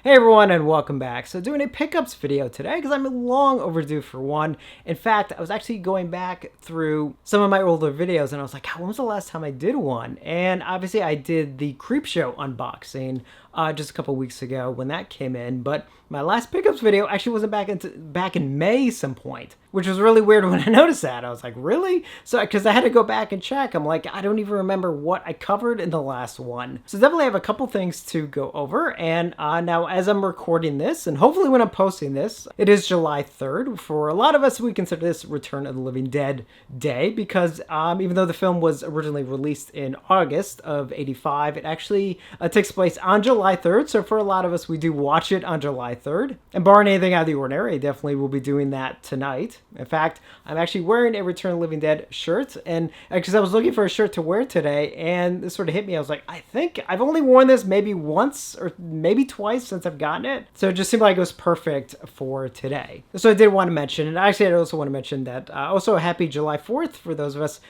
Hey everyone, and welcome back. So doing a pickups video today because I'm long overdue for one. In fact, I was actually going back through some of my older videos and I was like, when was the last time I did one? And obviously I did the Creepshow unboxing just a couple weeks ago when that came in, but my last pickups video actually wasn't back in May some point, which was really weird when I noticed that. I was like, really? So, because I had to go back and check. I'm like, I don't even remember what I covered in the last one. So definitely have a couple things to go over. And now as I'm recording this, and hopefully when I'm posting this, it is July 3rd. For a lot of us, we consider this Return of the Living Dead Day because even though the film was originally released in August of '85, it actually takes place on July 3rd. So for a lot of us, we do watch it on July 3rd. And barring anything out of the ordinary, I definitely will be doing that tonight. In fact, I'm actually wearing a Return of the Living Dead shirt, and because I was looking for a shirt to wear today, and this sort of hit me. I was like, I think I've only worn this maybe once or maybe twice since I've gotten it. So it just seemed like it was perfect for today. So I did want to mention, and actually I also want to mention that also a happy July 4th for those of us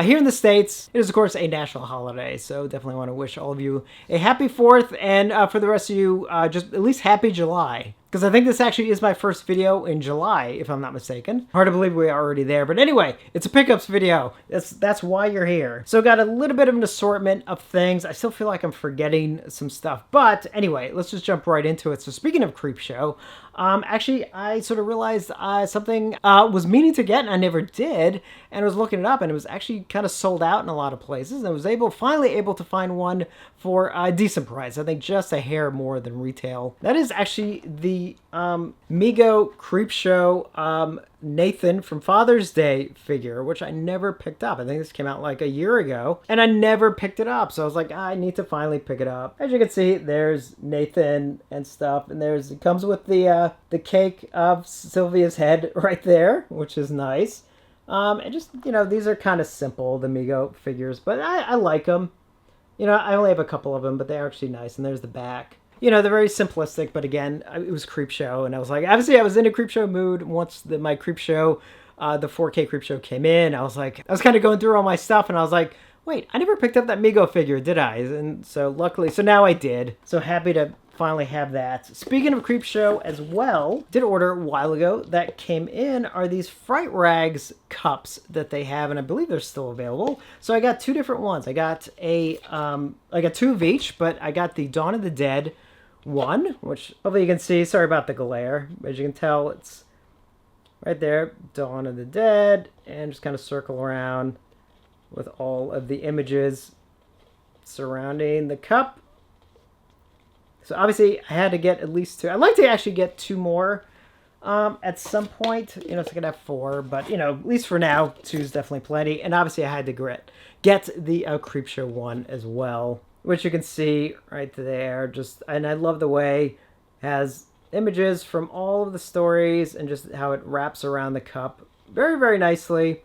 here in the States. It is, of course, a national holiday, so definitely want to wish all of you a happy 4th, and for the rest of you, just at least happy July. Because I think this actually is my first video in July, if I'm not mistaken. Hard to believe we are already there. But anyway, it's a pickups video. That's why you're here. So got a little bit of an assortment of things. I still feel like I'm forgetting some stuff. But anyway, let's just jump right into it. So speaking of Creepshow, actually, I sort of realized something was meaning to get and I never did. And I was looking it up and it was actually kind of sold out in a lot of places. And I was finally able to find one for a decent price. I think just a hair more than retail. That is actually the Mego Creepshow Nathan from Father's Day figure, which I never picked up. I think this came out like a year ago and I never picked it up. So I was like, I need to finally pick it up. As you can see, there's Nathan and stuff, and it comes with the cake of Sylvia's head right there, which is nice. And just, these are kind of simple, the Mego figures, but I like them. I only have a couple of them, but they're actually nice. And there's the back. They're very simplistic, but again, it was Creepshow, and I was like, obviously I was in a Creepshow mood once my Creepshow, the 4K Creepshow came in. I was kind of going through all my stuff, and I was like, wait, I never picked up that Mego figure, did I? And so luckily, so now I did. So happy to finally have that. Speaking of Creepshow as well, did order a while ago that came in are these Fright Rags cups that they have, and I believe they're still available. So I got two different ones. I got I got two of each, but I got the Dawn of the Dead one, which hopefully you can see. Sorry about the glare. As you can tell, it's right there, Dawn of the Dead, and just kind of circle around with all of the images surrounding the cup. So obviously I had to get at least two. I'd like to actually get two more at some point, so I could have four, but at least for now, two is definitely plenty. And obviously I had to get the Creepshow one as well, which you can see right there. And I love the way it has images from all of the stories and just how it wraps around the cup very, very nicely.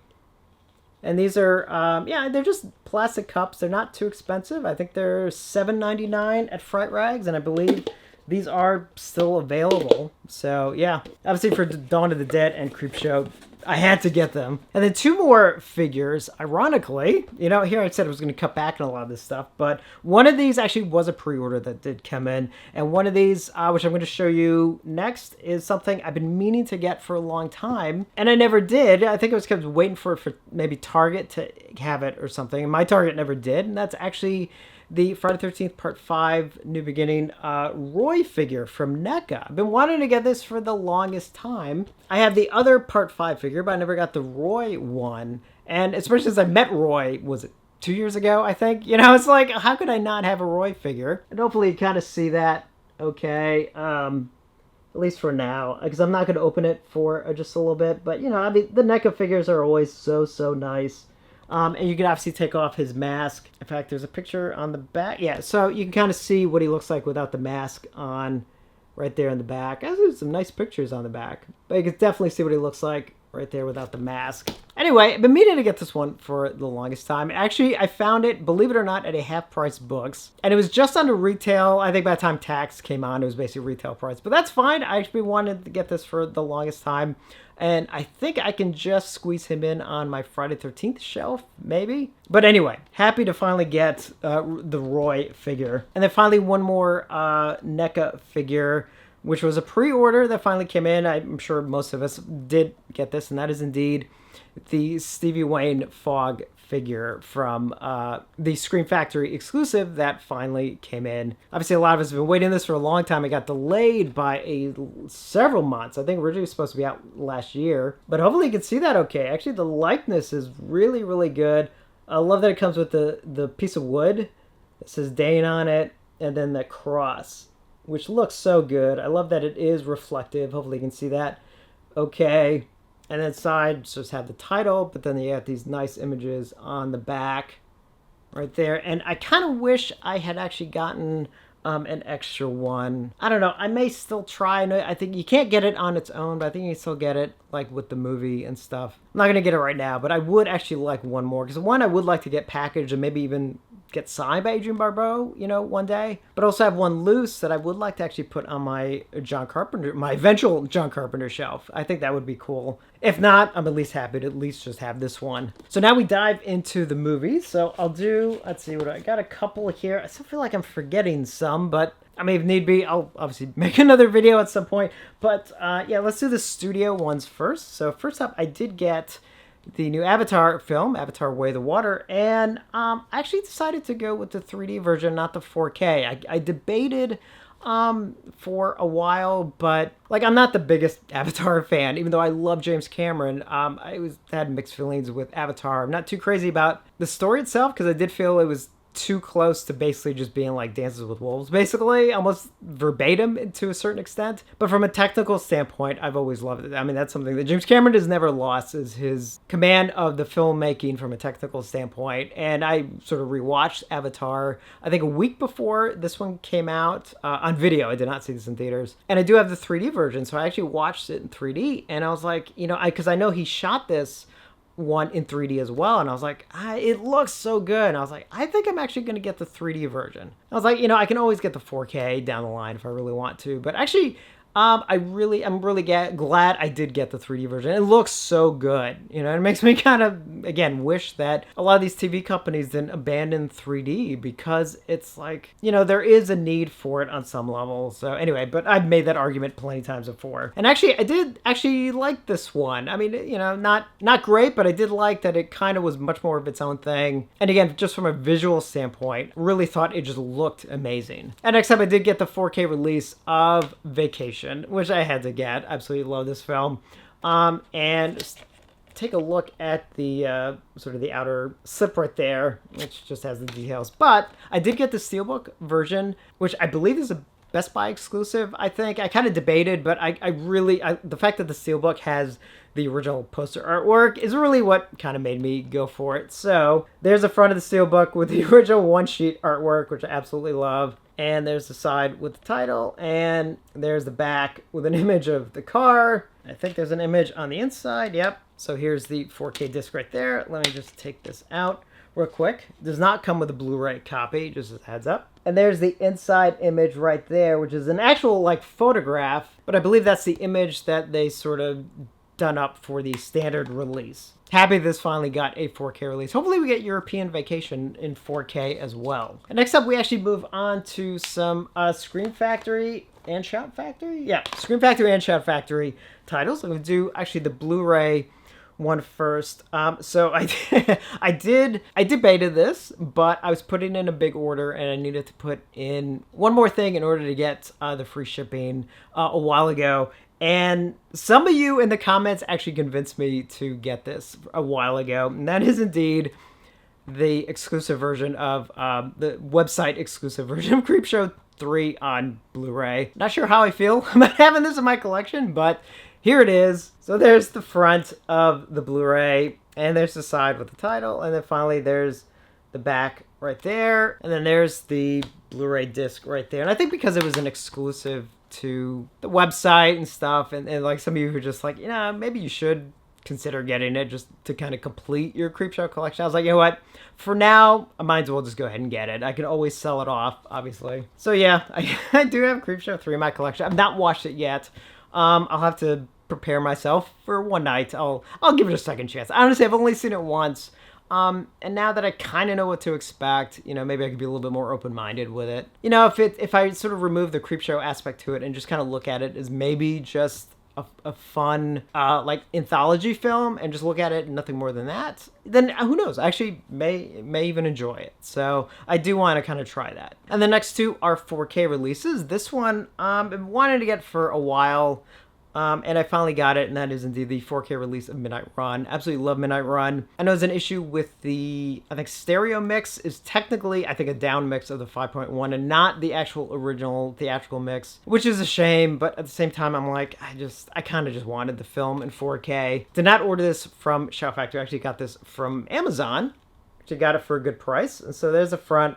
And these are, they're just plastic cups. They're not too expensive. I think they're $7.99 at Fright Rags, and I believe these are still available. So, yeah, obviously for Dawn of the Dead and Creepshow, I had to get them. And then two more figures, ironically. Here I said I was going to cut back on a lot of this stuff, but one of these actually was a pre-order that did come in. And one of these, which I'm going to show you next, is something I've been meaning to get for a long time, and I never did. I think I was kept waiting for maybe Target to have it or something, and my Target never did. And that's actually the Friday the 13th Part 5 New Beginning Roy figure from NECA. I've been wanting to get this for the longest time. I have the other Part 5 figure, but I never got the Roy one. And especially since I met Roy, was it 2 years ago, I think? It's like, how could I not have a Roy figure? And hopefully you kind of see that okay, at least for now, because I'm not going to open it for just a little bit. But, the NECA figures are always so, so nice. And you can obviously take off his mask. In fact, there's a picture on the back. Yeah, so you can kind of see what he looks like without the mask on right there in the back. There's some nice pictures on the back. But you can definitely see what he looks like right there without the mask. And Anyway, I've been meaning to get this one for the longest time. Actually, I found it, believe it or not, at a half-price books. And it was just under retail. I think by the time tax came on, it was basically retail price. But that's fine. I actually wanted to get this for the longest time. And I think I can just squeeze him in on my Friday 13th shelf, maybe. But anyway, happy to finally get the Roy figure. And then finally one more NECA figure, which was a pre-order that finally came in. I'm sure most of us did get this, and that is indeed the Stevie Wayne Fog figure from the Scream Factory exclusive that finally came in. Obviously, a lot of us have been waiting this for a long time. It got delayed by several months. I think originally it was supposed to be out last year, but hopefully you can see that okay. Actually, the likeness is really, really good. I love that it comes with the piece of wood that says Dane on it, and then the cross, which looks so good. I love that it is reflective. Hopefully you can see that okay. And then side just have the title, but then you have these nice images on the back right there. And I kind of wish I had actually gotten an extra one. I don't know. I may still try. I think you can't get it on its own, but I think you can still get it like with the movie and stuff. I'm not going to get it right now, but I would actually like one more. Because one I would like to get packaged and maybe even get signed by Adrian Barbeau, one day. But also have one loose that I would like to actually put on my eventual John Carpenter shelf. I think that would be cool. If not, I'm at least happy to at least just have this one. So now we dive into the movies. So I'll do, let's see, I got a couple here. I still feel like I'm forgetting some, but I mean, if need be, I'll obviously make another video at some point. But yeah, let's do the studio ones first. So first up, I did get the new Avatar film, Avatar Way of the Water, and I actually decided to go with the 3D version, not the 4K. I debated for a while, but like I'm not the biggest Avatar fan, even though I love James Cameron. I had mixed feelings with Avatar. I'm not too crazy about the story itself because I did feel it was too close to basically just being like Dances with Wolves, basically, almost verbatim to a certain extent. But from a technical standpoint, I've always loved it. I mean, that's something that James Cameron has never lost, is his command of the filmmaking from a technical standpoint. And I sort of rewatched Avatar, I think a week before this one came out on video. I did not see this in theaters. And I do have the 3D version, so I actually watched it in 3D. And I was like, because I know he shot this one in 3D as well, and I was like, it looks so good, and I was like, I think I'm actually going to get the 3D version. I was like, I can always get the 4K down the line if I really want to, but actually I'm really glad I did get the 3D version. It looks so good. It makes me kind of, again, wish that a lot of these TV companies didn't abandon 3D, because it's like, there is a need for it on some level. So anyway, but I've made that argument plenty of times before. And actually, I did actually like this one. I mean, not great, but I did like that it kind of was much more of its own thing. And again, just from a visual standpoint, really thought it just looked amazing. And next up, I did get the 4K release of Vacation, which I had to get. Absolutely love this film. And just take a look at the sort of the outer slip right there, which just has the details. But I did get the Steelbook version, which I believe is a Best Buy exclusive. I think I kind of debated, but I really the fact that the Steelbook has the original poster artwork is really what kind of made me go for it. So there's the front of the Steelbook with the original one-sheet artwork, which I absolutely love. And there's the side with the title, and there's the back with an image of the car. I think there's an image on the inside. Yep. So here's the 4K disc right there. Let me just take this out real quick. Does not come with a Blu-ray copy, just as a heads up. And there's the inside image right there, which is an actual like photograph, but I believe that's the image that they sort of done up for the standard release. Happy this finally got a 4K release. Hopefully we get European Vacation in 4K as well. And next up, we actually move on to some Scream Factory and Shout Factory? Yeah, Scream Factory and Shout Factory titles. I'm going to do actually the Blu-ray one first. So I debated this, but I was putting in a big order and I needed to put in one more thing in order to get the free shipping a while ago. And some of you in the comments actually convinced me to get this a while ago. And that is indeed the exclusive version of the website exclusive version of Creepshow 3 on Blu-ray. Not sure how I feel about having this in my collection, but here it is. So there's the front of the Blu-ray, and there's the side with the title, and then finally there's the back right there, and then there's the Blu-ray disc right there. And I think because it was an exclusive to the website and stuff, and like some of you who are just like, maybe you should consider getting it just to kind of complete your Creepshow collection. I was like, you know what? For now, I might as well just go ahead and get it. I can always sell it off, obviously. So yeah, I do have Creepshow 3 in my collection. I've not watched it yet. I'll have to prepare myself for one night. I'll give it a second chance. Honestly, I've only seen it once. And now that I kind of know what to expect, you know, maybe I could be a little bit more open-minded with it. You know, if I sort of remove the Creepshow aspect to it and just kind of look at it as maybe just a fun, like, anthology film and just look at it and nothing more than that, then who knows? I actually may even enjoy it. So I do want to kind of try that. And the next two are 4K releases. This one, I've been wanting to get for a while. And I finally got it, and that is indeed the 4K release of Midnight Run. Absolutely love Midnight Run. I know there's an issue with the, I think, stereo mix is technically, I think, a down mix of the 5.1 and not the actual original theatrical mix, which is a shame, but at the same time, I'm like, I kind of just wanted the film in 4K. Did not order this from Shout Factory. I actually got this from Amazon. Actually got it for a good price. And so there's the front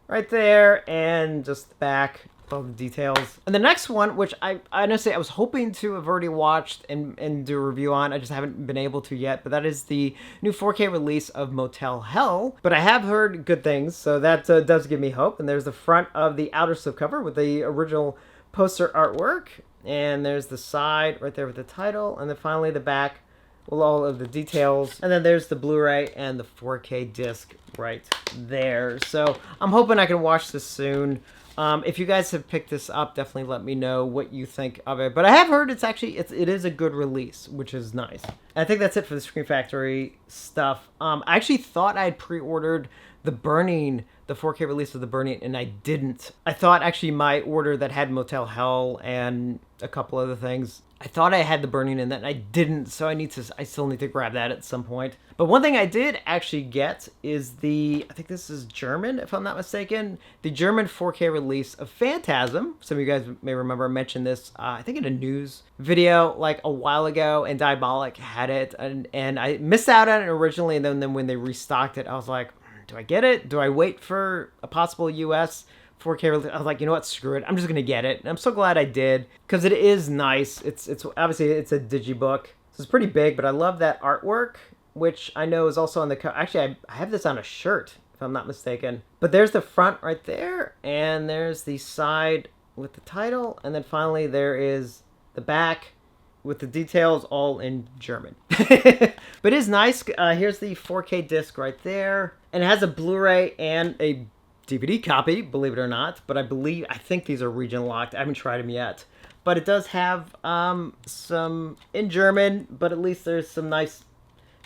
right there, and just the back. All the details. And the next one, which I honestly I was hoping to have already watched and do a review on, I just haven't been able to yet, but that is the new 4K release of Motel Hell. But I have heard good things, so that does give me hope. And there's the front of the outer slipcover with the original poster artwork, and there's the side right there with the title, and then finally the back with all of the details, and then there's the Blu-ray and the 4K disc right there. So I'm hoping I can watch this soon. If you guys have picked this up, definitely let me know what you think of it. But I have heard it is a good release, which is nice. And I think that's it for the Scream Factory stuff. I actually thought I had pre-ordered the 4K release of The Burning, and I didn't. I thought actually my order that had Motel Hell and a couple other things, I thought I had The Burning in that, and I didn't, so I still need to grab that at some point. But one thing I did actually get is I think this is German, if I'm not mistaken, the German 4K release of Phantasm. Some of you guys may remember I mentioned this, I think in a news video like a while ago, and Diabolic had it, and I missed out on it originally, and then when they restocked it, I was like, do I get it? Do I wait for a possible US 4K release? I was like, you know what, screw it. I'm just going to get it. And I'm so glad I did, because it is nice. It's obviously, it's a digibook, so it's pretty big, but I love that artwork, which I know is also on the cover. Actually, I have this on a shirt, if I'm not mistaken. But there's the front right there, and there's the side with the title, and then finally there is the back with the details all in German. But it is nice. Here's the 4K disc right there, and it has a Blu-ray and a DVD copy, believe it or not. But I think these are region locked. I haven't tried them yet. But it does have some in German, but at least there's some nice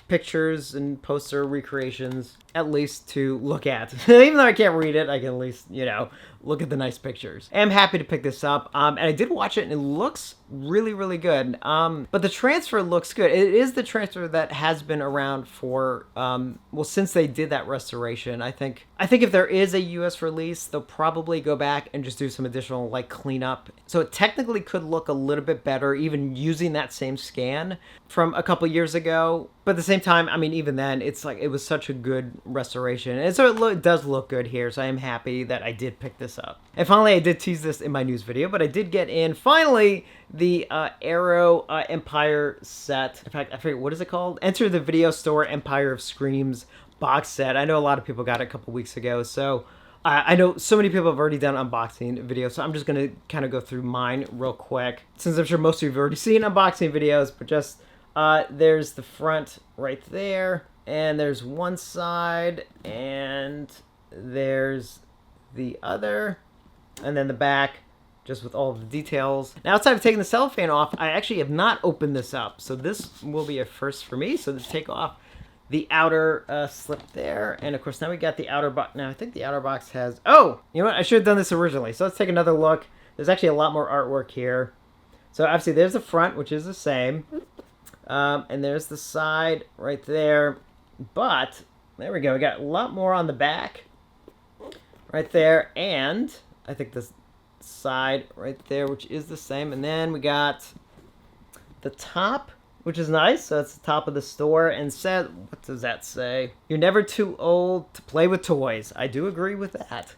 pictures and poster recreations, at least to look at. Even though I can't read it, I can at least, you know, look at the nice pictures. I'm happy to pick this up, and I did watch it, and it looks really, really good. But the transfer looks good. It is the transfer that has been around for, well, since they did that restoration. I think if there is a US release, they'll probably go back and just do some additional, like, cleanup. So it technically could look a little bit better, even using that same scan from a couple years ago. But at the same time, I mean, even then, it's like, it was such a good restoration. And so it does look good here, so I am happy that I did pick this up. And finally, I did tease this in my news video, but I did get in, finally, the Arrow Empire set. In fact, I forget, what is it called? Enter the Video Store Empire of Screams box set. I know a lot of people got it a couple weeks ago, so I know so many people have already done unboxing videos, so I'm just going to kind of go through mine real quick, since I'm sure most of you have already seen unboxing videos, but just, there's the front right there, and there's one side, and there's the other, and then the back, just with all of the details. Now, outside of taking the cellophane off, I actually have not opened this up, so this will be a first for me. So let's take off the outer slip there, and of course now we got the outer box. Now I think the outer box has, oh, you know what, I should have done this originally. So let's take another look. There's actually a lot more artwork here. So obviously there's the front, which is the same, and there's the side right there, but there we go, we got a lot more on the back right there, and I think this side right there, which is the same, and then we got the top, which is nice. So it's the top of the store, and said, what does that say? You're never too old to play with toys. I do agree with that.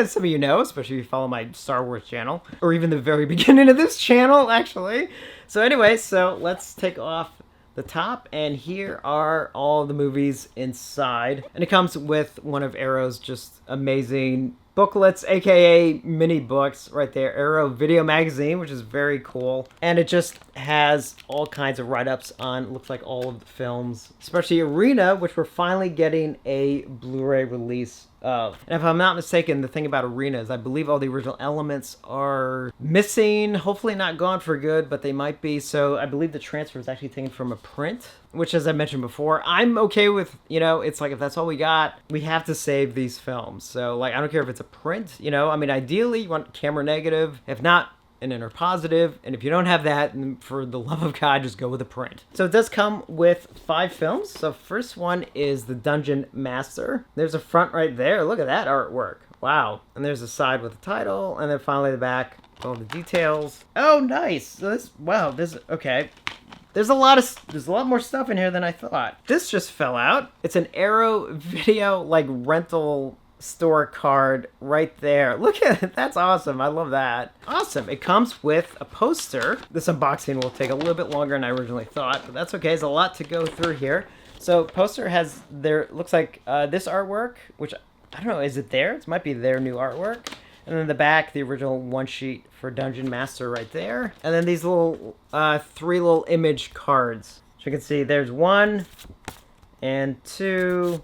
Some of you know, especially if you follow my Star Wars channel, or even the very beginning of this channel, actually. So anyway, so let's take off the top, and here are all the movies inside. And it comes with one of Arrow's just amazing booklets, aka mini books right there. Arrow Video Magazine, which is very cool. And it just has all kinds of write-ups on, looks like all of the films, especially Arena, which we're finally getting a Blu-ray release of. And if I'm not mistaken, the thing about Arena is I believe all the original elements are missing, hopefully not gone for good, but they might be. So I believe the transfer is actually taken from a print, which, as I mentioned before, I'm okay with. It's like, if that's all we got, we have to save these films. So like, I don't care if it's a print, I mean, ideally you want camera negative, if not an inner positive, and if you don't have that, then for the love of God, just go with a print. So it does come with 5 films. So first one is The Dungeon Master. There's a front right there. Look at that artwork. Wow. And there's a side with the title, and then finally the back, all the details. Oh, nice. So okay. There's a lot more stuff in here than I thought. This just fell out. It's an Arrow Video rental store card right there. Look at it. That's awesome. I love that. Awesome. It comes with a poster. This unboxing will take a little bit longer than I originally thought, but that's okay. There's a lot to go through here. So poster has looks like this artwork, which I don't know, is it theirs? It might be their new artwork. And then the back, the original one sheet for Dungeon Master right there. And then these little 3 little image cards. So you can see there's 1 and 2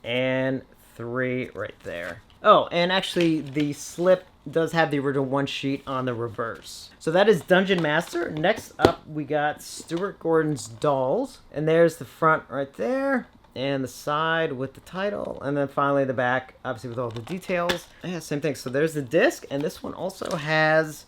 and 3 right there. Oh, and actually the slip does have the original one sheet on the reverse. So that is Dungeon Master. Next up, we got Stuart Gordon's Dolls. And there's the front right there, and the side with the title, and then finally the back, obviously with all the details. Yeah, same thing. So there's the disc, and this one also has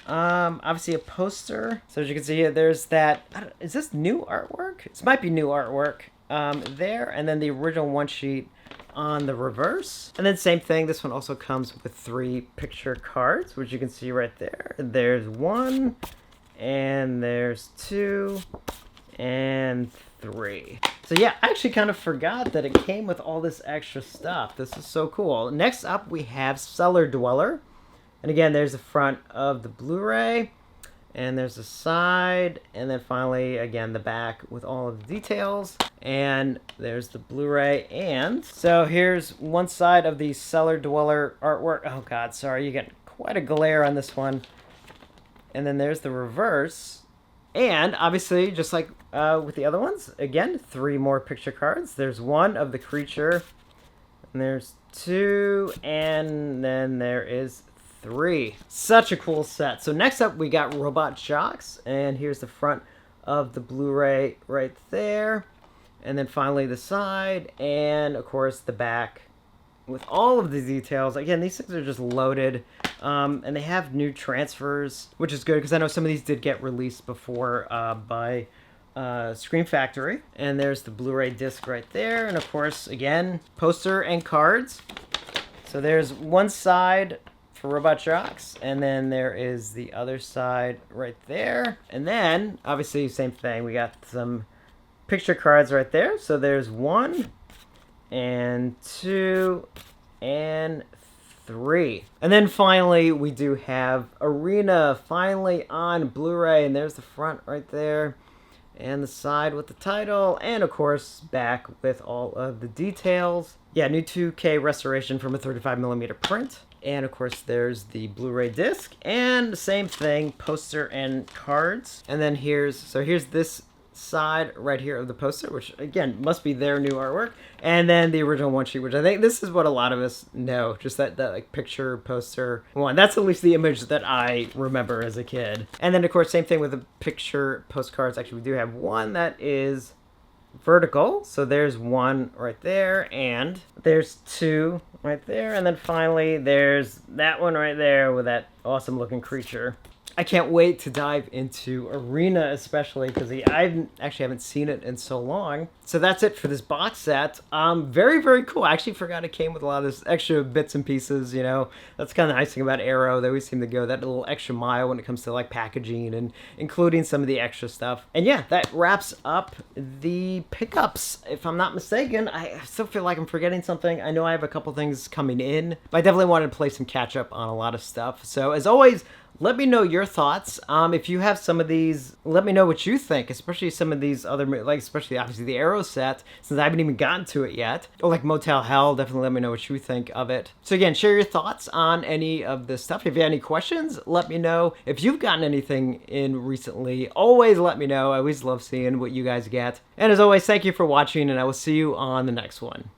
obviously a poster. So as you can see here, there's that. Is this new artwork? This might be new artwork there, and then the original one sheet on the reverse. And then same thing, this one also comes with 3 picture cards, which you can see right there. There's 1, and there's 2, and 3. So yeah, I actually kind of forgot that it came with all this extra stuff. This is so cool. Next up, we have Cellar Dweller. And again, there's the front of the Blu-ray, and there's the side, and then finally, again, the back with all of the details. And there's the Blu-ray. And so here's one side of the Cellar Dweller artwork. Oh God, sorry, you get quite a glare on this one. And then there's the reverse. And obviously, just like with the other ones, again, 3 more picture cards. There's 1 of the creature, and there's 2, and then there is 3. Such a cool set. So next up, we got Robot Jox, and here's the front of the Blu-ray right there. And then finally the side, and of course the back with all of the details. Again, these things are just loaded. And they have new transfers, which is good because I know some of these did get released before by Scream Factory. And there's the Blu-ray disc right there. And of course, again, poster and cards. So there's one side for Robot Jox, and then there is the other side right there. And then, obviously, same thing. We got some picture cards right there. So there's 1 and 2 and 3. And then finally, we do have Arena finally on Blu-ray, and there's the front right there, and the side with the title, and of course, back with all of the details. Yeah, new 2K restoration from a 35mm print. And of course, there's the Blu-ray disc, and the same thing, poster and cards. And then here's this side right here of the poster, which again must be their new artwork, and then the original one sheet, which I think this is what a lot of us know, just that like picture poster one. That's at least the image that I remember as a kid. And then of course, same thing with the picture postcards. Actually, we do have one that is vertical, so there's 1 right there, and there's 2 right there, and then finally there's that one right there with that awesome looking creature. I can't wait to dive into Arena, especially because I actually haven't seen it in so long. So that's it for this box set. Very, very cool. I actually forgot it came with a lot of this extra bits and pieces, That's kind of the nice thing about Arrow. They always seem to go that little extra mile when it comes to like packaging and including some of the extra stuff. And yeah, that wraps up the pickups. If I'm not mistaken, I still feel like I'm forgetting something. I know I have a couple things coming in, but I definitely wanted to play some catch up on a lot of stuff. So as always, Let me know your thoughts. If you have some of these, let me know what you think, especially some of these other, like especially obviously the Arrow set, since I haven't even gotten to it yet. Or like Motel Hell, definitely let me know what you think of it. So again, share your thoughts on any of this stuff. If you have any questions, let me know. If you've gotten anything in recently, always let me know. I always love seeing what you guys get. And as always, thank you for watching, and I will see you on the next one.